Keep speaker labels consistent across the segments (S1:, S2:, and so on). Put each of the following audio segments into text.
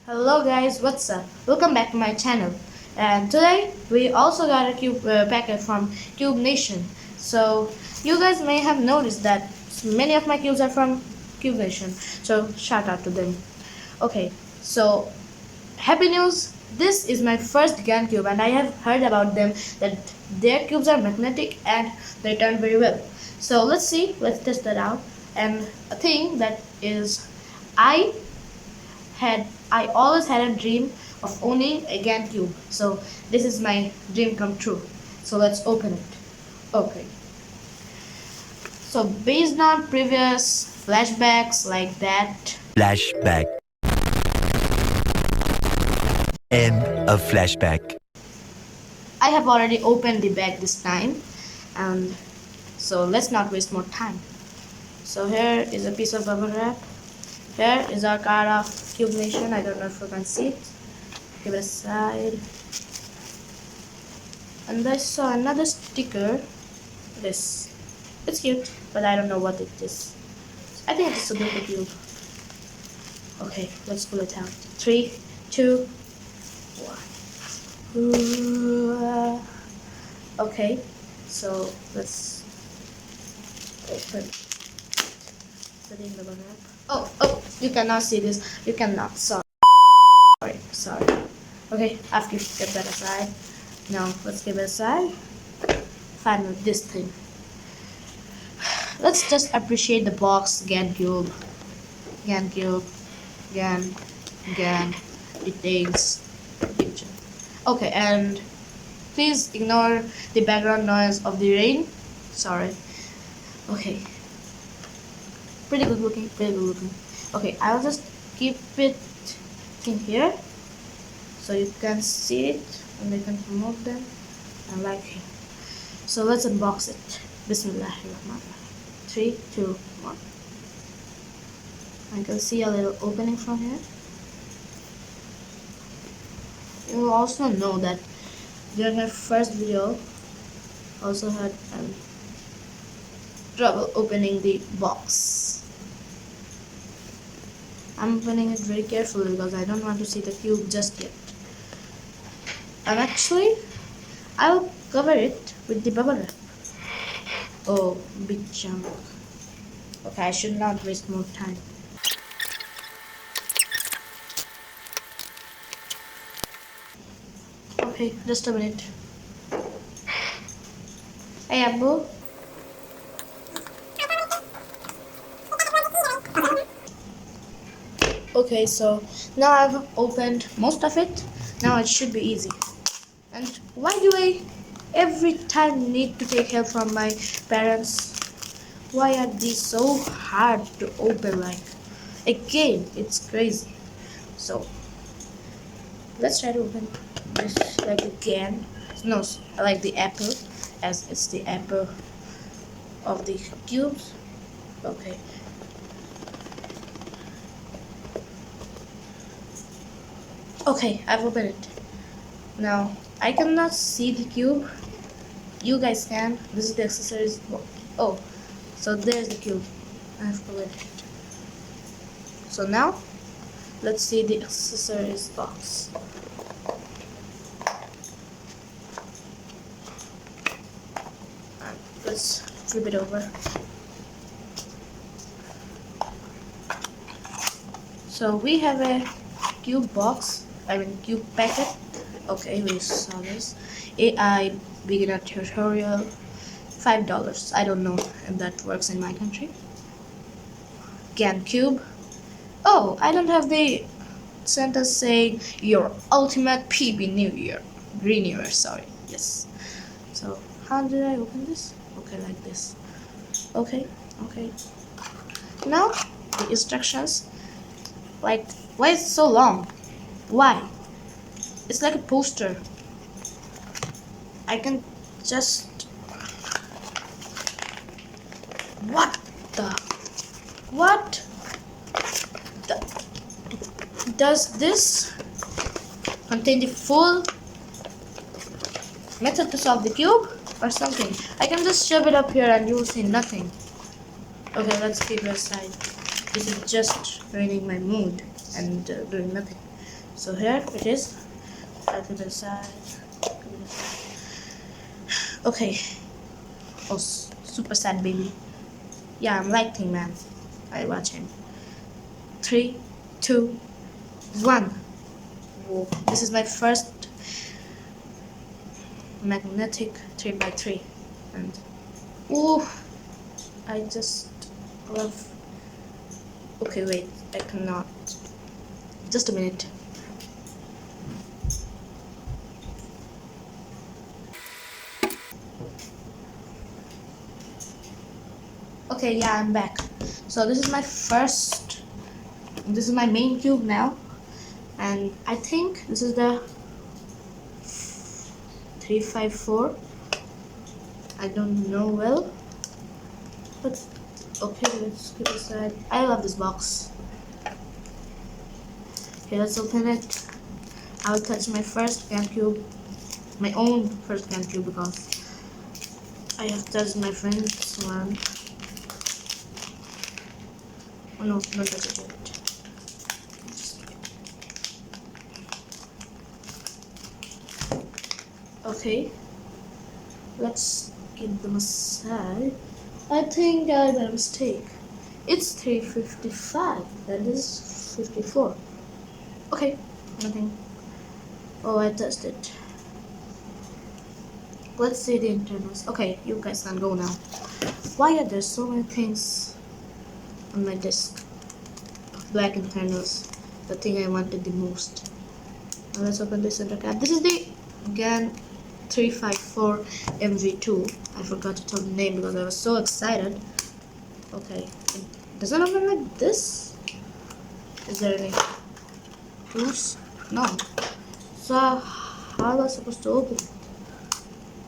S1: Hello guys, what's up? Welcome back to my channel. And today we also got a cube packet from Cube Nation. So you guys may have noticed that many of my cubes are from Cube Nation. So shout out to them. Okay, so happy news! This is my first GAN cube, and I have heard about them that their cubes are magnetic and they turn very well. So let's see, let's test that out. And a thing that is, I I always had a dream of owning a GAN cube. So this is my dream come true. So let's open it. Okay. So based on previous flashbacks like that,
S2: Flashback. End of flashback.
S1: I have already opened the bag this time, and so let's not waste more time. So here is a piece of bubble wrap. Here is our card of Cube Nation. I don't know if you can see it. Give it aside. And I saw another sticker. This. It's cute, but I don't know what it is. I think it's a double cube. Okay, let's pull it out. 3, 2, 1. Okay, so let's open. Putting the bubble wrap. Oh, you cannot see this. You cannot. Sorry. Okay, after you get that aside. Now let's give it aside. Finally, this thing. Let's just appreciate the box. GAN cube, GAN, details, picture. Okay, and please ignore the background noise of the rain. Sorry. Okay. Pretty good looking. Okay, I'll just keep it in here so you can see it and you can promote them and like it. So let's unbox it. Bismillahirrahmanirrahim. 3, 2, 1. I can see a little opening from here. You will also know that during my first video also had trouble opening the box. I'm opening it very carefully because I don't want to see the cube just yet. And actually, I'll cover it with the bubble wrap. Oh, big chunk. Okay, I should not waste more time. Okay, just a minute. Hey, Abu. Okay, so now I've opened most of it. Now it should be easy. And why do I every time need to take help from my parents? Why are these so hard to open? Like, again, it's crazy. So let's try to open this like again. No, like the apple, as it's the apple of the cubes. Okay. Okay, I've opened it. Now, I cannot see the cube. You guys can. This is the accessories. Oh, so there's the cube. I've covered it. So now, let's see the accessories box. And let's flip it over. So we have a cube box. Cube packet. Okay, we saw this. AI beginner tutorial. $5. I don't know if that works in my country. GAN cube. Oh, I don't have the sentence saying your ultimate PB New Year. Green New Year, sorry. Yes. So how did I open this? Okay, like this. Okay. Now the instructions. Like, why is it so long? Why? It's like a poster. I can just... What? Does this contain the full method to solve the cube or something? I can just shove it up here and you will see nothing. Okay, let's keep it aside. This is just ruining my mood and doing nothing. So here it is. I'll give it aside. Okay. Oh, super sad baby. Yeah, I'm lighting, man. I watch him. 3, 2, 1. Whoa. This is my first magnetic 3x3, and ooh, I just love. Okay, wait, I cannot. Just a minute. Okay, yeah, I'm back. So this is my first. This is my main cube now, and I think this is the 354. I don't know well, but okay, let's keep it aside. I love this box. Okay, let's open it. I'll touch my first GAN cube, my own first GAN cube, because I have touched my friend's one. Oh no, don't touch it yet. Okay, let's keep them aside. I think I made a mistake. It's 355, that is 54. Okay, nothing. Oh, I touched it. Let's see the internals. Okay, you guys can go now. Why are there so many things on my disk? Black internals, the thing I wanted the most. Now let's open this center cap. This is the GAN 354M 3x3. I forgot to tell the name because I was so excited. Okay, does it open like this? Is there any tools? No. So how am I supposed to open it?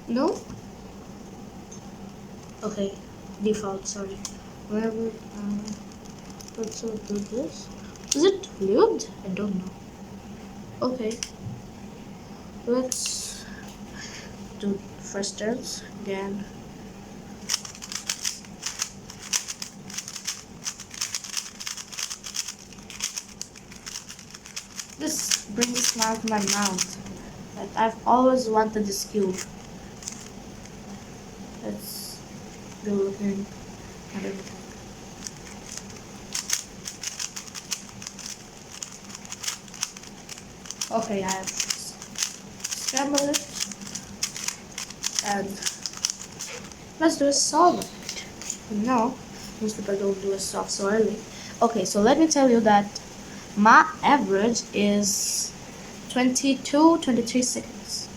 S1: No? Okay, default, sorry. Whenever let's do this. Is it lubed? I don't know. Okay. Let's do first turns again. This brings a smile to my mouth. Like, I've always wanted this cube. Let's go looking at everything. Okay, I have scrambled it, and let's do a solve it. No, most people don't do a solve so early. Okay, so let me tell you that my average is 23 seconds.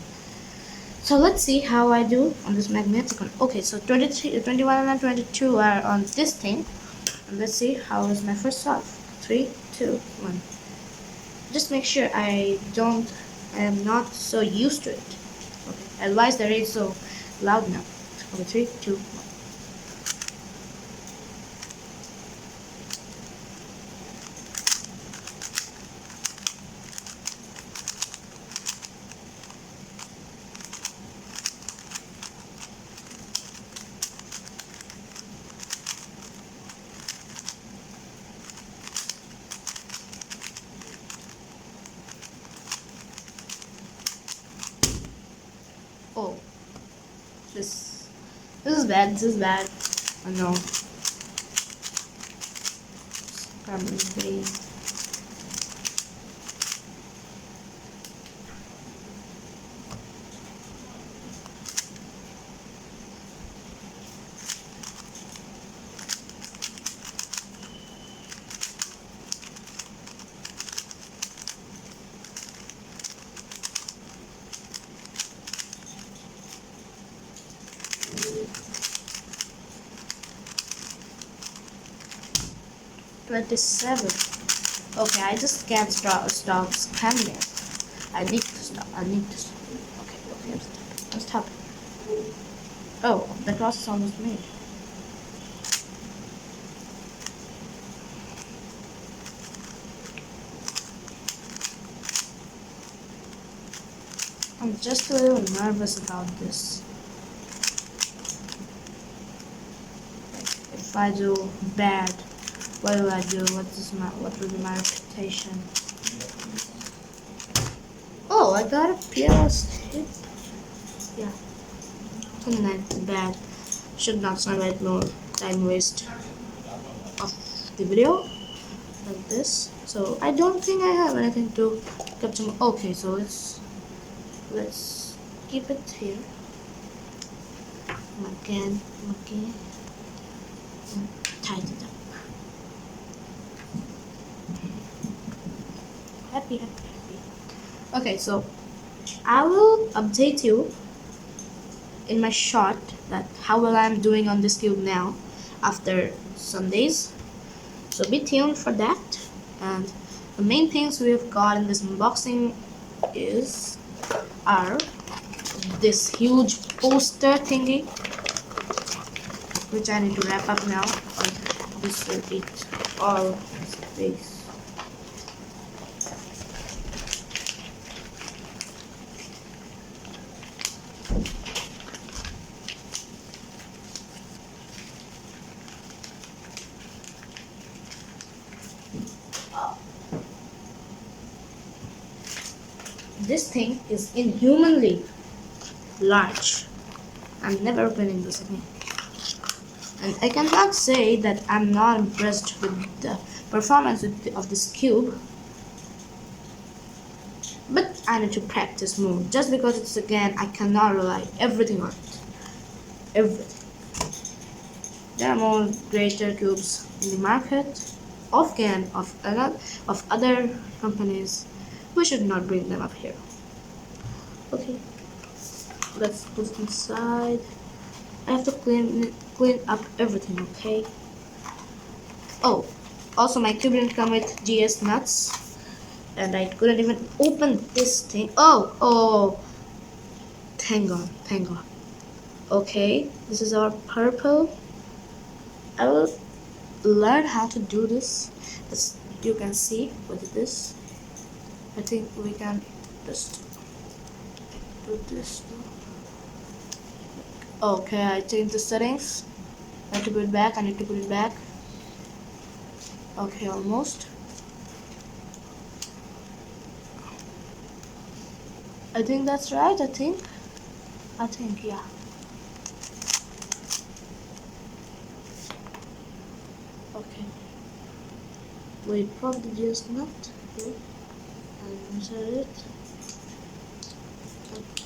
S1: So let's see how I do on this magnetic one. Okay, so 21 and 22 are on this thing. And let's see how is my first solve. 3, 2, 1. Just make sure I am not so used to it. Okay, otherwise the rate is so loud now. Okay, 3, 2, 1. Oh, this is bad. This is bad. I know. Carbon base. $27. Okay, I just can't stop spamming it. I need to stop. Okay, I'm stopping. Oh, the cross is almost made. I'm just a little nervous about this. If I do bad, what will I do? What will be my reputation? Oh, I got a PS tip. Yeah. Not bad. Should not spend more time waste of the video like this. So I don't think I have anything to capture. Okay, so let's keep it here. Again, and tighten it up. Happy. Okay, so I will update you in my shot that how well I'm doing on this cube now after some days. So be tuned for that. And the main things we have got in this unboxing are this huge poster thingy, which I need to wrap up now. This will eat all space. This thing is inhumanly large. I'm never opening this again. And I cannot say that I'm not impressed with the performance of this cube. But I need to practice more. Just because it's a GAN, I cannot rely everything on it. Everything. There are more greater cubes in the market of GAN, of other companies. We should not bring them up here. Okay, let's put it inside. I have to clean up everything, okay? Oh, also my cube didn't come with GS nuts, and I couldn't even open this thing. Oh, thank God. Okay, this is our purple. I will learn how to do this. As you can see, what is this? I think we can just do this. Okay, I changed the settings. I need to put it back. Okay, almost. I think that's right. I think, yeah. Okay. Wait, probably just not. Okay. And insert it.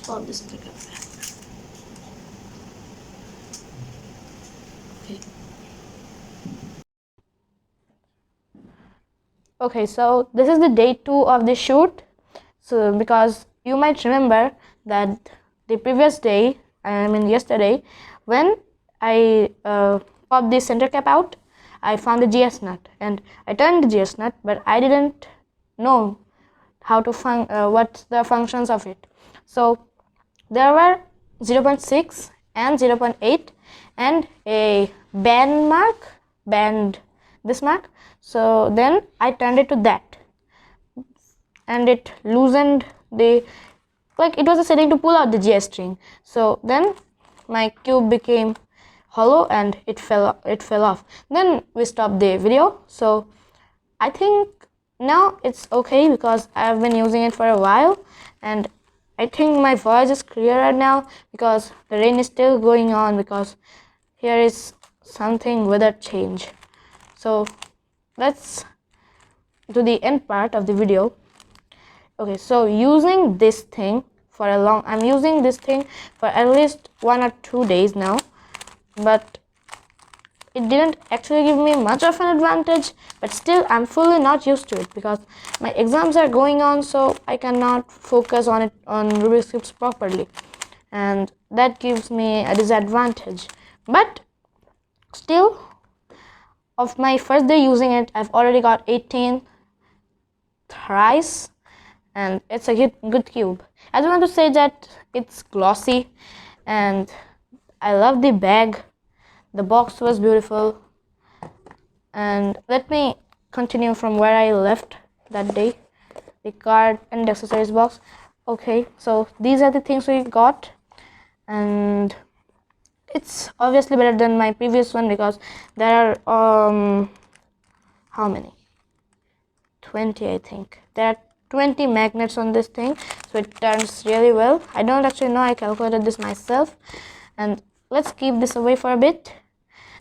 S1: Pop this back up. Okay. Okay, so this is the day 2 of the shoot. So because you might remember that the previous day, I mean yesterday, when I popped the center cap out, I found the GS nut and I turned the GS nut, but I didn't know how to what's the functions of it. So there were 0.6 and 0.8 and a this mark. So then I turned it to that, and it loosened it was a setting to pull out the GS string. So then my cube became hollow and it fell off. Then we stopped the video. So I think now it's okay because I've been using it for a while, and I think my voice is clearer now because the rain is still going on, because here is something weather change. So let's do the end part of the video. Okay, so using this thing I'm using this thing for at least 1 or 2 days now, but it didn't actually give me much of an advantage, but still I'm fully not used to it because my exams are going on, so I cannot focus on Rubik's cubes properly, and that gives me a disadvantage. But still, of my first day using it, I've already got 18 tries, and it's a good cube. I just want to say that it's glossy, and I love the bag. The box was beautiful. And let me continue from where I left that day, the card and the accessories box. Okay, so these are the things we got, and it's obviously better than my previous one because there are how many? 20, I think. There are 20 magnets on this thing, so it turns really well. I don't actually know, I calculated this myself. And let's keep this away for a bit.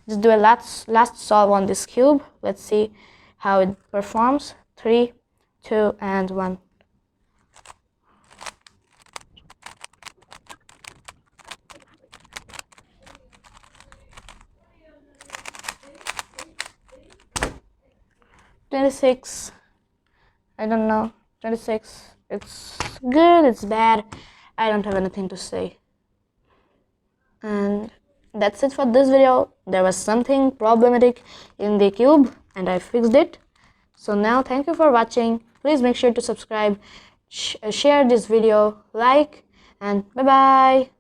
S1: Just do a last solve on this cube. Let's see how it performs. 3, 2, and 1. $26. I don't know. 26. It's good, it's bad. I don't have anything to say. And that's it for this video. There was something problematic in the cube and I fixed it. So now thank you for watching. Please make sure to subscribe, share this video, like, and bye bye.